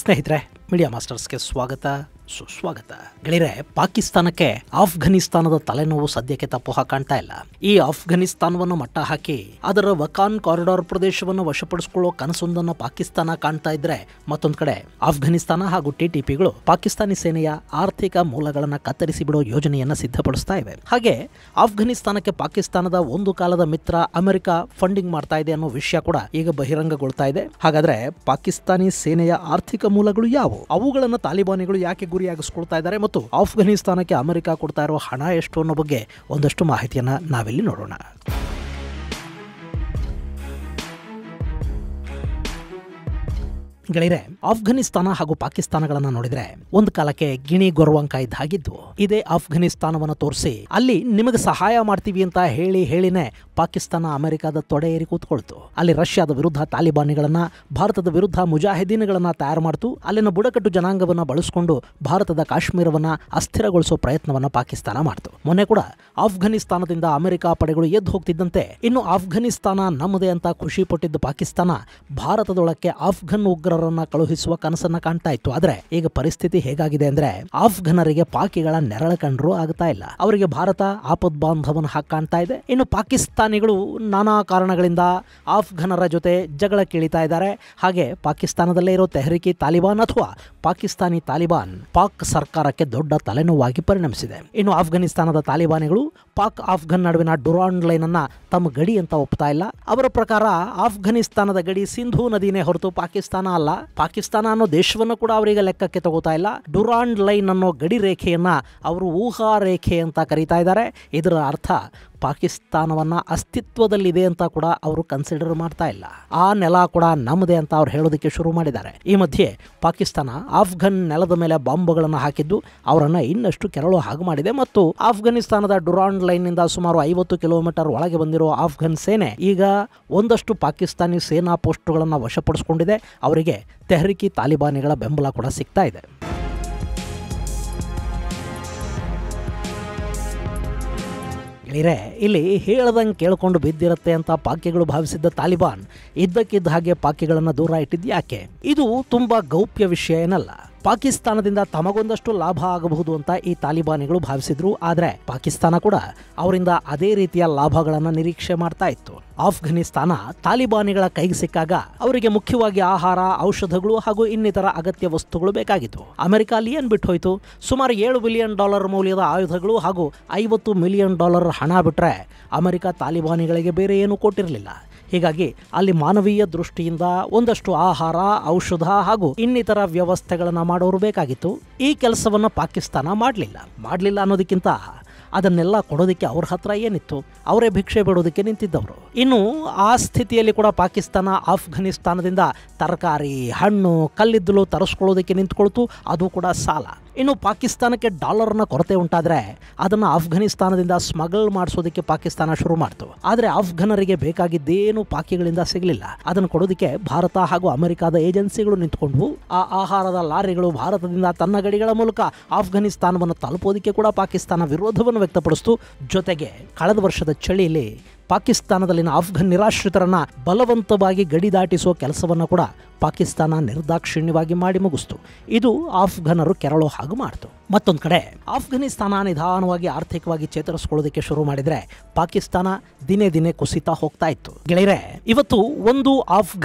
ಸ್ನೇಹಿತರೆ, ಮೀಡಿಯಾ ಮಾಸ್ಟರ್ಸ್ಗೆ ಸ್ವಾಗತ ಸುಸ್ವಾಗತ. ಗೆಳೆಯರೆ, ಪಾಕಿಸ್ತಾನಕ್ಕೆ ಆಫ್ಘನಿಸ್ತಾನದ ತಲೆನೋವು ಸದ್ಯಕ್ಕೆ ತಪ್ಪು ಕಾಣ್ತಾ ಇಲ್ಲ. ಈ ಆಫ್ಘನಿಸ್ತಾನವನ್ನು ಮಟ್ಟ ಹಾಕಿ ಅದರ ವಕಾನ್ ಕಾರಿಡಾರ್ ಪ್ರದೇಶವನ್ನು ವಶಪಡಿಸಿಕೊಳ್ಳೋ ಕನಸೊಂದನ್ನು ಪಾಕಿಸ್ತಾನ ಕಾಣ್ತಾ ಇದ್ರೆ, ಮತ್ತೊಂದು ಕಡೆ ಆಫ್ಘನಿಸ್ತಾನ ಹಾಗೂ ಟಿಟಿಪಿಗಳು ಪಾಕಿಸ್ತಾನಿ ಸೇನೆಯ ಆರ್ಥಿಕ ಮೂಲಗಳನ್ನು ಕತ್ತರಿಸಿ ಬಿಡೋ ಯೋಜನೆಯನ್ನ ಸಿದ್ಧಪಡಿಸ್ತಾ ಇವೆ. ಹಾಗೆ ಆಫ್ಘನಿಸ್ತಾನಕ್ಕೆ ಪಾಕಿಸ್ತಾನದ ಒಂದು ಕಾಲದ ಮಿತ್ರ ಅಮೆರಿಕ ಫಂಡಿಂಗ್ ಮಾಡ್ತಾ ಇದೆ ಅನ್ನೋ ವಿಷಯ ಕೂಡ ಈಗ ಬಹಿರಂಗಗೊಳ್ತಾ ಇದೆ. ಹಾಗಾದ್ರೆ ಪಾಕಿಸ್ತಾನಿ ಸೇನೆಯ ಆರ್ಥಿಕ ಮೂಲಗಳು ಯಾವುವು? ಅವುಗಳನ್ನು ತಾಲಿಬಾನಿಗಳು ಯಾಕೆ ಗುರಿಯಾಗಿಸ್ಕೊಳ್ತಾ ಇದ್ದಾರೆ ಮತ್ತು ಆಫ್ಘನಿಸ್ತಾನಕ್ಕೆ ಅಮೆರಿಕ ಕೊಡ್ತಾ ಇರೋ ಹಣ ಎಷ್ಟು ಅನ್ನೋ ಬಗ್ಗೆ ಒಂದಷ್ಟು ಮಾಹಿತಿಯನ್ನ ನಾವಿಲ್ಲಿ ನೋಡೋಣ. ಗೆಳೆಯರೆ, ಆಫ್ಘನಿಸ್ತಾನ ಹಾಗೂ ಪಾಕಿಸ್ತಾನಗಳನ್ನ ನೋಡಿದ್ರೆ ಒಂದು ಕಾಲಕ್ಕೆ ಗಿಣಿ ಗೊರವಂಕ ಇದ್ದ ಹಾಗಿದ್ದು. ಇದೇ ಆಫ್ಘನಿಸ್ತಾನವನ್ನು ತೋರಿಸಿ ಅಲ್ಲಿ ನಿಮಗೆ ಸಹಾಯ ಮಾಡ್ತೀವಿ ಅಂತ ಹೇಳಿನೇ ಪಾಕಿಸ್ತಾನ ಅಮೆರಿಕದ ತೊಡೆ ಏರಿ ಕೂತ್ಕೊಳ್ತು. ಅಲ್ಲಿ ರಷ್ಯಾದ ವಿರುದ್ಧ ತಾಲಿಬಾನಿಗಳನ್ನ, ಭಾರತದ ವಿರುದ್ಧ ಮುಜಾಹಿದೀನ್ಗಳನ್ನ ತಯಾರು ಮಾಡ್ತು. ಅಲ್ಲಿನ ಬುಡಕಟ್ಟು ಜನಾಂಗವನ್ನ ಬಳಸಿಕೊಂಡು ಭಾರತದ ಕಾಶ್ಮೀರವನ್ನ ಅಸ್ಥಿರಗೊಳಿಸೋ ಪ್ರಯತ್ನವನ್ನ ಪಾಕಿಸ್ತಾನ ಮಾಡ್ತು. ಮೊನ್ನೆ ಕೂಡ ಆಫ್ಘನಿಸ್ತಾನದಿಂದ ಅಮೆರಿಕ ಪಡೆಗಳು ಎದ್ದು ಹೋಗ್ತಿದ್ದಂತೆ ಇನ್ನು ಆಫ್ಘನಿಸ್ತಾನ ನಮ್ಮದೇ ಅಂತ ಖುಷಿ ಪಟ್ಟಿದ್ದ ಪಾಕಿಸ್ತಾನ ಭಾರತದೊಳಕ್ಕೆ ಆಫ್ಘನ್ ಉಗ್ರರನ್ನ ಕಳುಹಿಸುವ ಕನಸನ್ನ ಕಾಣ್ತಾ ಇತ್ತು. ಆದ್ರೆ ಈಗ ಪರಿಸ್ಥಿತಿ ಹೇಗಾಗಿದೆ ಅಂದ್ರೆ, ಆಫ್ಘನರಿಗೆ ಪಾಕಿಗಳ ನೆರಳ ಕಂಡ್ರೂ ಆಗ್ತಾ ಇಲ್ಲ. ಅವರಿಗೆ ಭಾರತ ಆಪದ್ ಬಾಂಧವನ ಹಾಕಿ ಕಾಣ್ತಾ ಇದೆ. ಇನ್ನು ಪಾಕಿಸ್ತಾನಿಗಳು ನಾನಾ ಕಾರಣಗಳಿಂದ ಆಫ್ಘನರ ಜೊತೆ ಜಗಳ ಕೀಳಿತಾ ಇದ್ದಾರೆ. ಹಾಗೆ ಪಾಕಿಸ್ತಾನದಲ್ಲೇ ಇರೋ ತೆಹರಿಕಿ ತಾಲಿಬಾನ್ ಅಥವಾ ಪಾಕಿಸ್ತಾನಿ ತಾಲಿಬಾನ್ ಪಾಕ್ ಸರ್ಕಾರಕ್ಕೆ ದೊಡ್ಡ ತಲೆನೋವಾಗಿ ಪರಿಣಮಿಸಿದೆ. ಇನ್ನು ಆಫ್ಘನಿಸ್ತಾನದ ತಾಲಿಬಾನಿಗಳು ಪಾಕ್ ಆಫ್ಘನ್ ನಡುವಿನ ಡುರಾಂಡ್ ಲೈನ್ ಅನ್ನ ತಮ್ಮ ಗಡಿ ಅಂತ ಒಪ್ತಾ ಇಲ್ಲ. ಅವರ ಪ್ರಕಾರ ಆಫ್ಘನಿಸ್ತಾನದ ಗಡಿ ಸಿಂಧೂ ನದಿನೇ ಹೊರತು ಪಾಕಿಸ್ತಾನ ಅಲ್ಲ. ಪಾಕಿಸ್ತಾನ ಅನ್ನೋ ದೇಶವನ್ನು ಕೂಡ ಅವರಿಗೆ ಲೆಕ್ಕಕ್ಕೆ ತಗೋತಾ ಇಲ್ಲ. ಡುರಾಂಡ್ ಲೈನ್ ಅನ್ನೋ ಗಡಿ ರೇಖೆಯನ್ನ ಅವರು ಊಹಾ ರೇಖೆ ಅಂತ ಕರೀತಾ ಇದ್ದಾರೆ. ಇದರ ಅರ್ಥ ಪಾಕಿಸ್ತಾನವನ್ನ ಅಸ್ತಿತ್ವದಲ್ಲಿದೆ ಅಂತ ಕೂಡ ಅವರು ಕನ್ಸಿಡರ್ ಮಾಡ್ತಾ ಇಲ್ಲ. ಆ ನೆಲ ಕೂಡ ನಮ್ಮದೇ ಅಂತ ಅವ್ರು ಹೇಳೋದಕ್ಕೆ ಶುರು ಮಾಡಿದ್ದಾರೆ. ಈ ಮಧ್ಯೆ ಪಾಕಿಸ್ತಾನ ಆಫ್ಘನ್ ನೆಲದ ಮೇಲೆ ಬಾಂಬ್ಗಳನ್ನು ಹಾಕಿದ್ದು ಅವರನ್ನ ಇನ್ನಷ್ಟು ಕೆರಳೋ ಹಾಗೆ ಮಾಡಿದೆ. ಮತ್ತು ಆಫ್ಘನಿಸ್ತಾನದ ಡುರಾಂಡ್ ಲೈನ್ ನಿಂದ ಸುಮಾರು 50 ಕಿಲೋಮೀಟರ್ ಒಳಗೆ ಬಂದಿರೋ ಆಫ್ಘನ್ ಸೇನೆ ಈಗ ಒಂದಷ್ಟು ಪಾಕಿಸ್ತಾನಿ ಸೇನಾ ಪೋಸ್ಟ್ಗಳನ್ನು ವಶಪಡಿಸಿಕೊಂಡಿದೆ. ಅವರಿಗೆ ತೆಹರಿಕಿ ತಾಲಿಬಾನಿಗಳ ಬೆಂಬಲ ಕೂಡ ಸಿಗ್ತಾ ಇದೆ. ಇಲ್ಲಿ ಹೇಳದಂಗೆ ಕೇಳ್ಕೊಂಡು ಬಿದ್ದಿರುತ್ತೆ ಅಂತ ಪಾಕಿಗಳು ಭಾವಿಸಿದ್ದ ತಾಲಿಬಾನ್ ಇದ್ದಕ್ಕಿದ್ದ ಹಾಗೆ ಪಾಕಿಗಳನ್ನು ದೂರ ಇಟ್ಟಿದ್ದು ಯಾಕೆ? ಇದು ತುಂಬಾ ಗೌಪ್ಯ ವಿಷಯ ಏನಲ್ಲ. ಪಾಕಿಸ್ತಾನದಿಂದ ತಮಗೊಂದಷ್ಟು ಲಾಭ ಆಗಬಹುದು ಅಂತ ಈ ತಾಲಿಬಾನಿಗಳು ಭಾವಿಸಿದ್ರು. ಆದ್ರೆ ಪಾಕಿಸ್ತಾನ ಕೂಡ ಅವರಿಂದ ಅದೇ ರೀತಿಯ ಲಾಭಗಳನ್ನು ನಿರೀಕ್ಷೆ ಮಾಡ್ತಾ ಇತ್ತು. ಆಫ್ಘನಿಸ್ತಾನ ತಾಲಿಬಾನಿಗಳ ಕೈಗೆ ಸಿಕ್ಕಾಗ ಅವರಿಗೆ ಮುಖ್ಯವಾಗಿ ಆಹಾರ, ಔಷಧಗಳು ಹಾಗೂ ಇನ್ನಿತರ ಅಗತ್ಯ ವಸ್ತುಗಳು ಬೇಕಾಗಿತ್ತು. ಅಮೆರಿಕ ಅಲ್ಲಿ ಏನ್ ಬಿಟ್ಟು ಹೋಯಿತು? ಸುಮಾರು $7 ಬಿಲಿಯನ್ ಮೌಲ್ಯದ ಆಯುಧಗಳು ಹಾಗೂ $50 ಮಿಲಿಯನ್ ಹಣ ಬಿಟ್ರೆ ಅಮೆರಿಕ ತಾಲಿಬಾನಿಗಳಿಗೆ ಬೇರೆ ಏನೂ ಕೊಟ್ಟಿರಲಿಲ್ಲ. ಹೀಗಾಗಿ ಅಲ್ಲಿ ಮಾನವೀಯ ದೃಷ್ಟಿಯಿಂದ ಒಂದಷ್ಟು ಆಹಾರ, ಔಷಧ ಹಾಗೂ ಇನ್ನಿತರ ವ್ಯವಸ್ಥೆಗಳನ್ನು ಮಾಡೋರು ಬೇಕಾಗಿತ್ತು. ಈ ಕೆಲಸವನ್ನು ಪಾಕಿಸ್ತಾನ ಮಾಡಲಿಲ್ಲ ಅನ್ನೋದಕ್ಕಿಂತ ಅದನ್ನೆಲ್ಲ ಕೊಡೋದಕ್ಕೆ ಅವ್ರ ಹತ್ರ ಏನಿತ್ತು? ಅವರೇ ಭಿಕ್ಷೆ ಬಿಡೋದಕ್ಕೆ ನಿಂತಿದ್ದವರು. ಇನ್ನು ಆ ಸ್ಥಿತಿಯಲ್ಲಿ ಕೂಡ ಪಾಕಿಸ್ತಾನ ಆಫ್ಘನಿಸ್ತಾನದಿಂದ ತರಕಾರಿ, ಹಣ್ಣು, ಕಲ್ಲಿದ್ದಲು ತರಿಸ್ಕೊಳ್ಳೋದಕ್ಕೆ ನಿಂತ್ಕೊಳ್ತು. ಅದು ಕೂಡ ಸಾಲ. ಇನ್ನು ಪಾಕಿಸ್ತಾನಕ್ಕೆ ಡಾಲರ್ನ ಕೊರತೆ ಉಂಟಾದ್ರೆ ಅದನ್ನು ಆಫ್ಘನಿಸ್ತಾನದಿಂದ ಸ್ಮಗಲ್ ಮಾಡಿಸೋದಕ್ಕೆ ಪಾಕಿಸ್ತಾನ ಶುರು ಮಾಡ್ತು. ಆದರೆ ಆಫ್ಘನರಿಗೆ ಬೇಕಾಗಿದ್ದೇನು ಪಾಕಿಗಳಿಂದ ಸಿಗಲಿಲ್ಲ. ಅದನ್ನು ಕೊಡೋದಕ್ಕೆ ಭಾರತ ಹಾಗೂ ಅಮೆರಿಕದ ಏಜೆನ್ಸಿಗಳು ನಿಂತ್ಕೊಂಡ್ವು. ಆ ಆಹಾರದ ಲಾರಿಗಳು ಭಾರತದಿಂದ ತನ್ನ ಗಡಿಗಳ ಮೂಲಕ ಆಫ್ಘನಿಸ್ತಾನವನ್ನು ತಲುಪೋದಕ್ಕೆ ಕೂಡ ಪಾಕಿಸ್ತಾನ ವಿರೋಧವನ್ನು ವ್ಯಕ್ತಪಡಿಸಿತು. ಜೊತೆಗೆ ಕಳೆದ ವರ್ಷದ ಚಳಿಯಲ್ಲಿ ಪಾಕಿಸ್ತಾನದಲ್ಲಿನ ಆಫ್ಘನ್ ನಿರಾಶ್ರಿತರನ್ನ ಬಲವಂತವಾಗಿ ಗಡಿ ದಾಟಿಸುವ ಕೆಲಸವನ್ನು ಕೂಡ ಪಾಕಿಸ್ತಾನ ನಿರ್ದಾಕ್ಷಿಣ್ಯವಾಗಿ ಮಾಡಿ ಮುಗಿಸ್ತು. ಇದು ಆಫ್ಘನರು ಕೆರಳೋ ಹಾಗೆ ಮಾಡ್ತು. ಮತ್ತೊಂದು ಕಡೆ ಆಫ್ಘನಿಸ್ತಾನ ನಿಧಾನವಾಗಿ ಆರ್ಥಿಕವಾಗಿ ಚೇತರಿಸಿಕೊಳ್ಳೋದಕ್ಕೆ ಶುರು ಮಾಡಿದ್ರೆ ಪಾಕಿಸ್ತಾನ ದಿನೇ ದಿನೇ ಕುಸಿತಾ ಹೋಗ್ತಾ ಇತ್ತು. ಗೆಳೆಯರೆ, ಇವತ್ತು ಒಂದು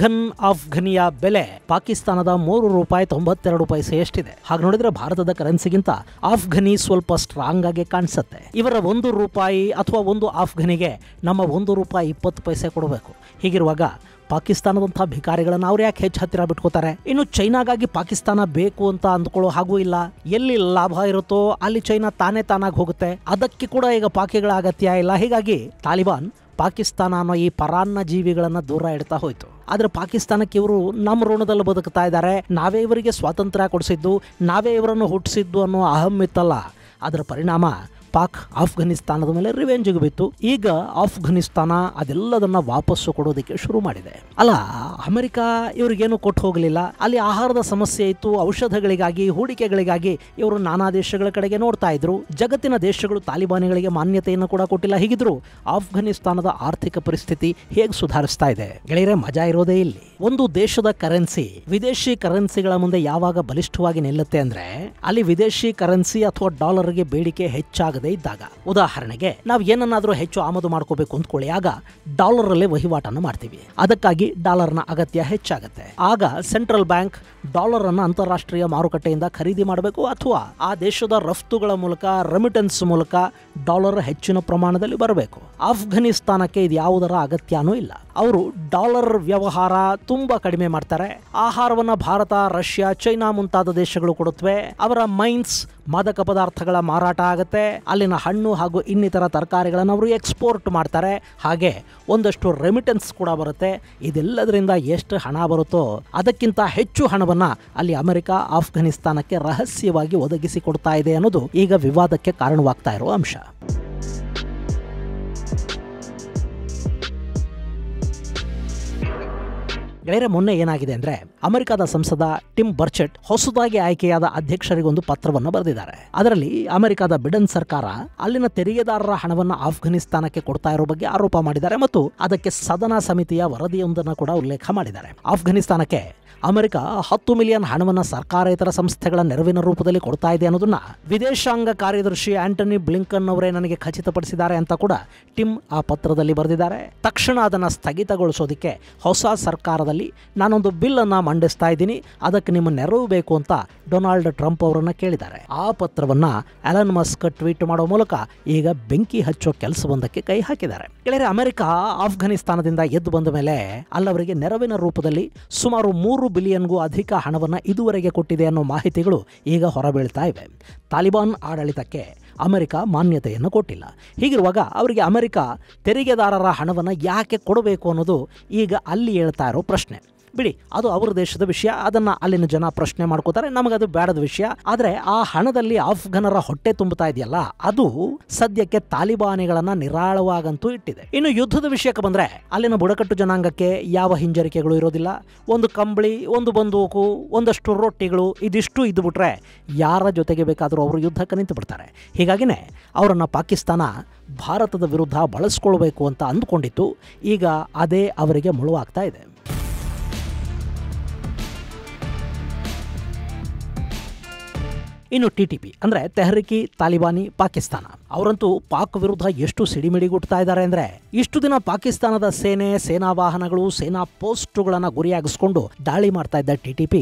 ಆಫ್ಘನಿಯ ಬೆಲೆ ಪಾಕಿಸ್ತಾನದ $3.92 ಎಷ್ಟಿದೆ? ಹಾಗೆ ನೋಡಿದ್ರೆ ಭಾರತದ ಕರೆನ್ಸಿಗಿಂತ ಆಫ್ಘನಿ ಸ್ವಲ್ಪ ಸ್ಟ್ರಾಂಗ್ ಆಗಿ ಕಾಣಿಸುತ್ತೆ. ಇವರ $1 ಅಥವಾ ಒಂದು ಆಫ್ಘನಿಗೆ ನಮ್ಮ $1.20 ಕೊಡಬೇಕು. ಹೀಗಿರುವಾಗ ಪಾಕಿಸ್ತಾನದಂತಹ ಭಿಕಾರಿಗಳನ್ನು ಅವ್ರು ಯಾಕೆ ಹೆಚ್ಚು ಹತ್ತಿರ ಬಿಟ್ಕೋತಾರೆ? ಇನ್ನು ಚೈನಾಗಾಗಿ ಪಾಕಿಸ್ತಾನ ಬೇಕು ಅಂತ ಅಂದ್ಕೊಳ್ಳೋ ಹಾಗೂ ಇಲ್ಲ. ಎಲ್ಲಿ ಲಾಭ ಇರುತ್ತೋ ಅಲ್ಲಿ ಚೈನಾ ತಾನಾಗಿ ಹೋಗುತ್ತೆ. ಅದಕ್ಕೆ ಕೂಡ ಈಗ ಪಾಕಿಗಳ ಅಗತ್ಯ ಇಲ್ಲ. ಹೀಗಾಗಿ ತಾಲಿಬಾನ್ ಪಾಕಿಸ್ತಾನ ಅನ್ನೋ ಈ ಪರಾನ್ನ ಜೀವಿಗಳನ್ನ ದೂರ ಇಡ್ತಾ ಹೋಯ್ತು. ಆದ್ರೆ ಪಾಕಿಸ್ತಾನಕ್ಕೆ ಇವರು ನಮ್ಮ ಋಣದಲ್ಲಿ ಬದುಕ್ತಾ ಇದ್ದಾರೆ, ನಾವೇ ಇವರಿಗೆ ಸ್ವಾತಂತ್ರ್ಯ ಕೊಡಿಸಿದ್ದು, ನಾವೇ ಇವರನ್ನು ಹುಟ್ಟಿಸಿದ್ದು ಅನ್ನೋ ಅಹಂ ಇತ್ತಲ್ಲ. ಅದರ ಪರಿಣಾಮ ಪಾಕ್ ಆಫ್ಘನಿಸ್ತಾನದ ಮೇಲೆ ರಿವೆಂಜ್ಗೆ ಬಿತ್ತು. ಈಗ ಆಫ್ಘನಿಸ್ತಾನ ಅದೆಲ್ಲದನ್ನ ವಾಪಸ್ಸು ಕೊಡೋದಕ್ಕೆ ಶುರು ಮಾಡಿದೆ. ಅಲ್ಲ, ಅಮೆರಿಕ ಇವ್ರಿಗೇನು ಕೊಟ್ಟು ಹೋಗಲಿಲ್ಲ. ಅಲ್ಲಿ ಆಹಾರದ ಸಮಸ್ಯೆ ಇತ್ತು, ಔಷಧಗಳಿಗಾಗಿ, ಹೂಡಿಕೆಗಳಿಗಾಗಿ ಇವರು ನಾನಾ ದೇಶಗಳ ಕಡೆಗೆ ನೋಡ್ತಾ ಇದ್ರು. ಜಗತ್ತಿನ ದೇಶಗಳು ತಾಲಿಬಾನಿಗಳಿಗೆ ಮಾನ್ಯತೆಯನ್ನು ಕೂಡ ಕೊಟ್ಟಿಲ್ಲ. ಹೀಗಿದ್ರು ಆಫ್ಘನಿಸ್ತಾನದ ಆರ್ಥಿಕ ಪರಿಸ್ಥಿತಿ ಹೇಗೆ ಸುಧಾರಿಸ್ತಾ ಇದೆ? ಗೆಳೆಯರೆ, ಮಜಾ ಇರೋದೇ ಇಲ್ಲಿ. ಒಂದು ದೇಶದ ಕರೆನ್ಸಿ ವಿದೇಶಿ ಕರೆನ್ಸಿಗಳ ಮುಂದೆ ಯಾವಾಗ ಬಲಿಷ್ಠವಾಗಿ ನಿಲ್ಲುತ್ತೆ ಅಂದ್ರೆ ಅಲ್ಲಿ ವಿದೇಶಿ ಕರೆನ್ಸಿ ಅಥವಾ ಡಾಲರ್ಗೆ ಬೇಡಿಕೆ ಹೆಚ್ಚಾಗದೇ ಇದ್ದಾಗ. ಉದಾಹರಣೆಗೆ ನಾವು ಏನನ್ನಾದ್ರೂ ಹೆಚ್ಚು ಆಮದು ಮಾಡ್ಕೋಬೇಕು ಅಂದ್ಕೊಳ್ಳಿ, ಆಗ ಡಾಲರ್ ಅಲ್ಲೇ ವಹಿವಾಟನ್ನು ಮಾಡ್ತೀವಿ. ಅದಕ್ಕಾಗಿ ಡಾಲರ್ನ ಅಗತ್ಯ ಹೆಚ್ಚಾಗುತ್ತೆ. ಆಗ ಸೆಂಟ್ರಲ್ ಬ್ಯಾಂಕ್ ಡಾಲರ್ ಅನ್ನು ಅಂತಾರಾಷ್ಟ್ರೀಯ ಮಾರುಕಟ್ಟೆಯಿಂದ ಖರೀದಿ ಮಾಡಬೇಕು ಅಥವಾ ಆ ದೇಶದ ರಫ್ತುಗಳ ಮೂಲಕ, ರೆಮಿಟೆನ್ಸ್ ಮೂಲಕ ಡಾಲರ್ ಹೆಚ್ಚಿನ ಪ್ರಮಾಣದಲ್ಲಿ ಬರಬೇಕು. ಆಫ್ಘನಿಸ್ತಾನಕ್ಕೆ ಇದು ಯಾವುದರ ಅಗತ್ಯನೂ ಇಲ್ಲ. ಅವರು ಡಾಲರ್ ವ್ಯವಹಾರ ತುಂಬಾ ಕಡಿಮೆ ಮಾಡ್ತಾರೆ. ಆಹಾರವನ್ನ ಭಾರತ, ರಷ್ಯಾ, ಚೈನಾ ಮುಂತಾದ ದೇಶಗಳು ಕೊಡುತ್ತವೆ. ಅವರ ಮೈನ್ಸ್ ಮಾದಕ ಪದಾರ್ಥಗಳ ಮಾರಾಟ ಆಗುತ್ತೆ. ಅಲ್ಲಿನ ಹಣ್ಣು ಹಾಗೂ ಇನ್ನಿತರ ತರಕಾರಿಗಳನ್ನು ಅವರು ಎಕ್ಸ್ಪೋರ್ಟ್ ಮಾಡ್ತಾರೆ. ಹಾಗೆ ಒಂದಷ್ಟು ರೆಮಿಟೆನ್ಸ್ ಕೂಡ ಬರುತ್ತೆ. ಇದೆಲ್ಲದರಿಂದ ಎಷ್ಟು ಹಣ ಬರುತ್ತೋ ಅದಕ್ಕಿಂತ ಹೆಚ್ಚು ಹಣವನ್ನ ಅಲ್ಲಿ ಅಮೆರಿಕ ಆಫ್ಘನಿಸ್ತಾನಕ್ಕೆ ರಹಸ್ಯವಾಗಿ ಒದಗಿಸಿ ಕೊಡ್ತಾ ಇದೆ ಅನ್ನೋದು ಈಗ ವಿವಾದಕ್ಕೆ ಕಾರಣವಾಗ್ತಾ ಇರೋ ಅಂಶ. ಗೆಳೆಯರೆ, ಮೊನ್ನೆ ಏನಾಗಿದೆ ಅಂದ್ರೆ ಅಮೆರಿಕದ ಸಂಸದ ಟಿಮ್ ಬರ್ಚೆಟ್ ಹೊಸದಾಗಿ ಆಯ್ಕೆಯಾದ ಅಧ್ಯಕ್ಷರಿಗೊಂದು ಪತ್ರವನ್ನು ಬರೆದಿದ್ದಾರೆ. ಅದರಲ್ಲಿ ಅಮೆರಿಕದ ಬಿಡನ್ ಸರ್ಕಾರ ಅಲ್ಲಿನ ತೆರಿಗೆದಾರರ ಹಣವನ್ನು ಆಫ್ಘನಿಸ್ತಾನಕ್ಕೆ ಕೊಡ್ತಾ ಇರೋ ಬಗ್ಗೆ ಆರೋಪ ಮಾಡಿದ್ದಾರೆ ಮತ್ತು ಅದಕ್ಕೆ ಸದನ ಸಮಿತಿಯ ವರದಿಯೊಂದನ್ನು ಕೂಡ ಉಲ್ಲೇಖ ಮಾಡಿದ್ದಾರೆ. ಆಫ್ಘನಿಸ್ತಾನಕ್ಕೆ ಅಮೆರಿಕ 10 ಮಿಲಿಯನ್ ಹಣವನ್ನು ಸರ್ಕಾರೇತರ ಸಂಸ್ಥೆಗಳ ನೆರವಿನ ರೂಪದಲ್ಲಿ ಕೊಡ್ತಾ ಇದೆ ಅನ್ನೋದನ್ನ ವಿದೇಶಾಂಗ ಕಾರ್ಯದರ್ಶಿ ಆಂಟನಿ ಬ್ಲಿಂಕನ್ ಅವರೇ ನನಗೆ ಖಚಿತಪಡಿಸಿದ್ದಾರೆ ಅಂತ ಕೂಡ ಟಿಮ್ ಆ ಪತ್ರದಲ್ಲಿ ಬರೆದಿದ್ದಾರೆ. ತಕ್ಷಣ ಅದನ್ನು ಸ್ಥಗಿತಗೊಳಿಸೋದಕ್ಕೆ ಹೊಸ ಸರ್ಕಾರದಲ್ಲಿ ನಾನೊಂದು ಬಿಲ್ ಅನ್ನ ಮಂಡಿಸ್ತಾ ಇದ್ದೀನಿ, ಅದಕ್ಕೆ ನಿಮ್ಮ ನೆರವು ಬೇಕು ಅಂತ ಡೊನಾಲ್ಡ್ ಟ್ರಂಪ್ ಅವರನ್ನ ಕೇಳಿದ್ದಾರೆ. ಆ ಪತ್ರವನ್ನ ಎಲನ್ ಮಸ್ಕ್ ಟ್ವೀಟ್ ಮಾಡೋ ಮೂಲಕ ಈಗ ಬೆಂಕಿ ಹಚ್ಚೋ ಕೆಲಸವೊಂದಕ್ಕೆ ಕೈ ಹಾಕಿದ್ದಾರೆ. ಗೆಳೆಯರೆ, ಅಮೆರಿಕ ಆಫ್ಘನಿಸ್ತಾನದಿಂದ ಎದ್ದು ಬಂದ ಮೇಲೆ ಅಲ್ಲವರಿಗೆ ನೆರವಿನ ರೂಪದಲ್ಲಿ ಸುಮಾರು 3 ಬಿಲಿಯನ್ಗೂ ಅಧಿಕ ಹಣವನ್ನು ಇದುವರೆಗೆ ಕೊಟ್ಟಿದೆ ಅನ್ನೋ ಮಾಹಿತಿಗಳು ಈಗ ಹೊರಬೀಳ್ತಾ ಇವೆ. ತಾಲಿಬಾನ್ ಆಡಳಿತಕ್ಕೆ ಅಮೆರಿಕ ಮಾನ್ಯತೆಯನ್ನು ಕೊಟ್ಟಿಲ್ಲ. ಹೀಗಿರುವಾಗ ಅವರಿಗೆ ಅಮೆರಿಕ ತೆರಿಗೆದಾರರ ಹಣವನ್ನು ಯಾಕೆ ಕೊಡಬೇಕು ಅನ್ನೋದು ಈಗ ಅಲ್ಲಿ ಹೇಳ್ತಾ ಇರೋ ಪ್ರಶ್ನೆ. ಬಿಡಿ, ಅದು ಅವರ ದೇಶದ ವಿಷಯ, ಅದನ್ನು ಅಲ್ಲಿನ ಜನ ಪ್ರಶ್ನೆ ಮಾಡ್ಕೋತಾರೆ, ನಮಗದು ಬೇಡದ ವಿಷಯ. ಆದರೆ ಆ ಹಣದಲ್ಲಿ ಆಫ್ಘನರ ಹೊಟ್ಟೆ ತುಂಬುತ್ತಾ ಇದೆಯಲ್ಲ, ಅದು ಸದ್ಯಕ್ಕೆ ತಾಲಿಬಾನಿಗಳನ್ನ ನಿರಾಳವಾಗಂತೂ ಇಟ್ಟಿದೆ. ಇನ್ನು ಯುದ್ಧದ ವಿಷಯಕ್ಕೆ ಬಂದ್ರೆ ಅಲ್ಲಿನ ಬುಡಕಟ್ಟು ಜನಾಂಗಕ್ಕೆ ಯಾವ ಹಿಂಜರಿಕೆಗಳು ಇರೋದಿಲ್ಲ. ಒಂದು ಕಂಬಳಿ, ಒಂದು ಬಂದೂಕು, ಒಂದಷ್ಟು ರೊಟ್ಟಿಗಳು, ಇದಿಷ್ಟು ಇದ್ದುಬಿಟ್ರೆ ಯಾರ ಜೊತೆಗೆ ಬೇಕಾದರೂ ಅವರು ಯುದ್ಧಕ್ಕೆ ನಿಂತು ಬಿಡ್ತಾರೆ. ಹೀಗಾಗಿನೇ ಅವರನ್ನು ಪಾಕಿಸ್ತಾನ ಭಾರತದ ವಿರುದ್ಧ ಬಳಸ್ಕೊಳ್ಬೇಕು ಅಂತ ಅಂದುಕೊಂಡಿತ್ತು. ಈಗ ಅದೇ ಅವರಿಗೆ ಮುಳುವಾಗ್ತಾ ಇದೆ. ಇನ್ನು TTP ಅಂದರೆ ತೆಹರಿಕಿ ತಾಲಿಬಾನಿ ಪಾಕಿಸ್ತಾನ, ಅವರಂತೂ ಪಾಕ್ ವಿರುದ್ಧ ಎಷ್ಟು ಸಿಡಿಮಿಡಿಗುಡ್ತಾ ಇದ್ದಾರೆ ಅಂದರೆ, ಇಷ್ಟು ದಿನ ಪಾಕಿಸ್ತಾನದ ಸೇನೆ, ಸೇನಾ ವಾಹನಗಳು, ಸೇನಾ ಪೋಸ್ಟುಗಳನ್ನು ಗುರಿಯಾಗಿಸಿಕೊಂಡು ದಾಳಿ ಮಾಡ್ತಾ ಇದ್ದ TTP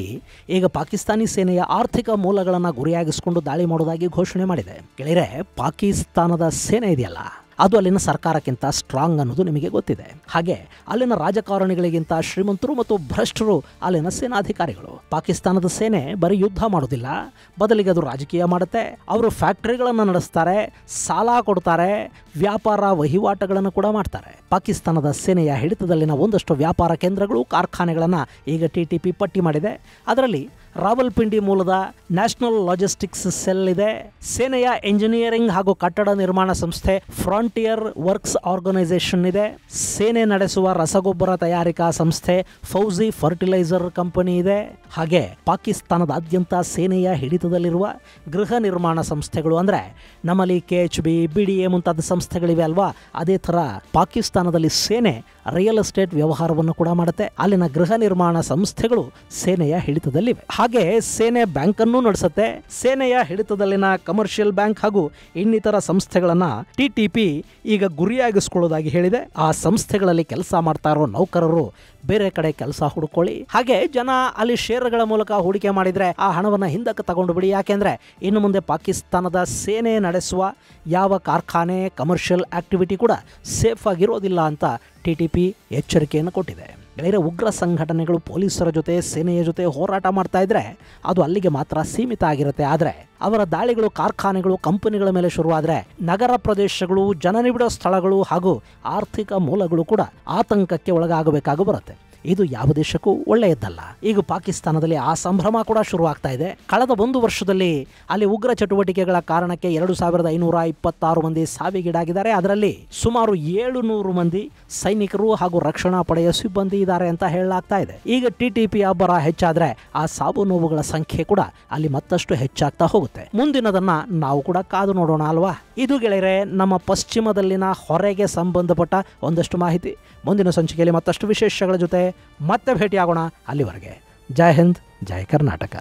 ಈಗ ಪಾಕಿಸ್ತಾನಿ ಸೇನೆಯ ಆರ್ಥಿಕ ಮೂಲಗಳನ್ನು ಗುರಿಯಾಗಿಸಿಕೊಂಡು ದಾಳಿ ಮಾಡೋದಾಗಿ ಘೋಷಣೆ ಮಾಡಿದೆ. ಗೆಳೆಯರೆ, ಪಾಕಿಸ್ತಾನದ ಸೇನೆ ಇದೆಯಲ್ಲ, ಅದು ಅಲ್ಲಿನ ಸರ್ಕಾರಕ್ಕಿಂತ ಸ್ಟ್ರಾಂಗ್ ಅನ್ನೋದು ನಿಮಗೆ ಗೊತ್ತಿದೆ. ಹಾಗೆ ಅಲ್ಲಿನ ರಾಜಕಾರಣಿಗಳಿಗಿಂತ ಶ್ರೀಮಂತರು ಮತ್ತು ಭ್ರಷ್ಟರು ಅಲ್ಲಿನ ಸೇನಾಧಿಕಾರಿಗಳು. ಪಾಕಿಸ್ತಾನದ ಸೇನೆ ಬರೀ ಯುದ್ಧ ಮಾಡೋದಿಲ್ಲ, ಬದಲಿಗೆ ಅದು ರಾಜಕೀಯ ಮಾಡುತ್ತೆ. ಅವರು ಫ್ಯಾಕ್ಟರಿಗಳನ್ನು ನಡೆಸ್ತಾರೆ, ಸಾಲ ಕೊಡ್ತಾರೆ, ವ್ಯಾಪಾರ ವಹಿವಾಟುಗಳನ್ನು ಕೂಡ ಮಾಡ್ತಾರೆ. ಪಾಕಿಸ್ತಾನದ ಸೇನೆಯ ಹಿಡಿತದಲ್ಲಿನ ಒಂದಷ್ಟು ವ್ಯಾಪಾರ ಕೇಂದ್ರಗಳು, ಕಾರ್ಖಾನೆಗಳನ್ನು ಈಗ TTP ಪಟ್ಟಿ ಮಾಡಿದೆ. ಅದರಲ್ಲಿ ರಾವಲ್ಪಿಂಡಿ ಮೂಲದ ನ್ಯಾಷನಲ್ ಲಾಜಿಸ್ಟಿಕ್ಸ್ ಸೆಲ್ ಇದೆ. ಸೇನೆಯ ಎಂಜಿನಿಯರಿಂಗ್ ಹಾಗೂ ಕಟ್ಟಡ ನಿರ್ಮಾಣ ಸಂಸ್ಥೆ ಫ್ರಾಂಟಿಯರ್ ವರ್ಕ್ಸ್ ಆರ್ಗನೈಸೇಷನ್ ಇದೆ. ಸೇನೆ ನಡೆಸುವ ರಸಗೊಬ್ಬರ ತಯಾರಿಕಾ ಸಂಸ್ಥೆ ಫೌಜಿ ಫರ್ಟಿಲೈಸರ್ ಕಂಪನಿ ಇದೆ. ಹಾಗೆ ಪಾಕಿಸ್ತಾನದಾದ್ಯಂತ ಸೇನೆಯ ಹಿಡಿತದಲ್ಲಿರುವ ಗೃಹ ನಿರ್ಮಾಣ ಸಂಸ್ಥೆಗಳು, ಅಂದರೆ ನಮ್ಮಲ್ಲಿ KHB, BDA ಮುಂತಾದ ಸಂಸ್ಥೆಗಳಿವೆ ಅಲ್ವಾ, ಅದೇ ಥರ ಪಾಕಿಸ್ತಾನದಲ್ಲಿ ಸೇನೆ ರಿಯಲ್ ಎಸ್ಟೇಟ್ ವ್ಯವಹಾರವನ್ನು ಕೂಡ ಮಾಡುತ್ತೆ. ಅಲ್ಲಿನ ಗೃಹ ನಿರ್ಮಾಣ ಸಂಸ್ಥೆಗಳು ಸೇನೆಯ ಹಿಡಿತದಲ್ಲಿವೆ. ಹಾಗೆ ಸೇನೆ ಬ್ಯಾಂಕ್ ಅನ್ನು ನಡೆಸುತ್ತೆ. ಸೇನೆಯ ಹಿಡಿತದಲ್ಲಿನ ಕಮರ್ಷಿಯಲ್ ಬ್ಯಾಂಕ್ ಹಾಗೂ ಇನ್ನಿತರ ಸಂಸ್ಥೆಗಳನ್ನ TTP ಈಗ ಗುರಿಯಾಗಿಸಿಕೊಳ್ಳೋದಾಗಿ ಹೇಳಿದೆ. ಆ ಸಂಸ್ಥೆಗಳಲ್ಲಿ ಕೆಲಸ ಮಾಡ್ತಾ ಇರೋ ನೌಕರರು ಬೇರೆ ಕಡೆ ಕೆಲಸ ಹುಡುಕೊಳ್ಳಿ. ಹಾಗೆ ಜನ ಅಲ್ಲಿ ಶೇರ್ಗಳ ಮೂಲಕ ಹೂಡಿಕೆ ಮಾಡಿದ್ರೆ ಆ ಹಣವನ್ನ ಹಿಂದಕ್ಕೆ ತಗೊಂಡು ಬಿಡಿ. ಯಾಕೆಂದ್ರೆ ಇನ್ನು ಮುಂದೆ ಪಾಕಿಸ್ತಾನದ ಸೇನೆ ನಡೆಸುವ ಯಾವ ಕಾರ್ಖಾನೆ, ಕಮರ್ಷಿಯಲ್ ಆಕ್ಟಿವಿಟಿ ಕೂಡ ಸೇಫ್ ಆಗಿರೋದಿಲ್ಲ ಅಂತ TTP ಎಚ್ಚರಿಕೆಯನ್ನು ಕೊಟ್ಟಿದೆ. ಬೇರೆ ಉಗ್ರ ಸಂಘಟನೆಗಳು ಪೊಲೀಸರ ಜೊತೆ, ಸೇನೆಯ ಜೊತೆ ಹೋರಾಟ ಮಾಡ್ತಾ ಇದ್ರೆ ಅದು ಅಲ್ಲಿಗೆ ಮಾತ್ರ ಸೀಮಿತ ಆಗಿರುತ್ತೆ. ಆದರೆ ಅವರ ದಾಳಿಗಳು ಕಾರ್ಖಾನೆಗಳು, ಕಂಪನಿಗಳ ಮೇಲೆ ಶುರುವಾದರೆ ನಗರ ಪ್ರದೇಶಗಳು, ಜನನಿಬಿಡ ಸ್ಥಳಗಳು ಹಾಗೂ ಆರ್ಥಿಕ ಮೂಲಗಳು ಕೂಡ ಆತಂಕಕ್ಕೆ ಒಳಗಾಗಬೇಕಾಗಿ ಬರುತ್ತೆ. ಇದು ಯಾವ ದೇಶಕ್ಕೂ ಒಳ್ಳೆಯದಲ್ಲ. ಈಗ ಪಾಕಿಸ್ತಾನದಲ್ಲಿ ಆ ಸಂಭ್ರಮ ಕೂಡ ಶುರುವಾಗ್ತಾ ಇದೆ. ಕಳೆದ 1 ವರ್ಷದಲ್ಲಿ ಅಲ್ಲಿ ಉಗ್ರ ಚಟುವಟಿಕೆಗಳ ಕಾರಣಕ್ಕೆ 2526 ಮಂದಿ ಸಾವಿಗೀಡಾಗಿದ್ದಾರೆ. ಅದರಲ್ಲಿ ಸುಮಾರು 700 ಮಂದಿ ಸೈನಿಕರು ಹಾಗೂ ರಕ್ಷಣಾ ಪಡೆಯ ಸಿಬ್ಬಂದಿ ಇದ್ದಾರೆ ಅಂತ ಹೇಳಲಾಗ್ತಾ ಇದೆ. ಈಗ TTP ಅಬ್ಬರ ಹೆಚ್ಚಾದ್ರೆ ಆ ಸಾವು ನೋವುಗಳ ಸಂಖ್ಯೆ ಕೂಡ ಅಲ್ಲಿ ಮತ್ತಷ್ಟು ಹೆಚ್ಚಾಗ್ತಾ ಹೋಗುತ್ತೆ. ಮುಂದಿನದನ್ನ ನಾವು ಕೂಡ ಕಾದು ನೋಡೋಣ ಅಲ್ವಾ. ಇದು ಗೆಳೆಯರೆ ನಮ್ಮ ಪಶ್ಚಿಮದಲ್ಲಿನ ಹೊರೆಗೆ ಸಂಬಂಧಪಟ್ಟ ಒಂದಷ್ಟು ಮಾಹಿತಿ. ಮುಂದಿನ ಸಂಚಿಕೆಯಲ್ಲಿ ಮತ್ತಷ್ಟು ವಿಶೇಷಗಳ ಜೊತೆ ಮತ್ತೆ ಭೇಟಿಯಾಗೋಣ. ಅಲ್ಲಿವರೆಗೆ ಜೈ ಹಿಂದ್, ಜೈ ಕರ್ನಾಟಕ.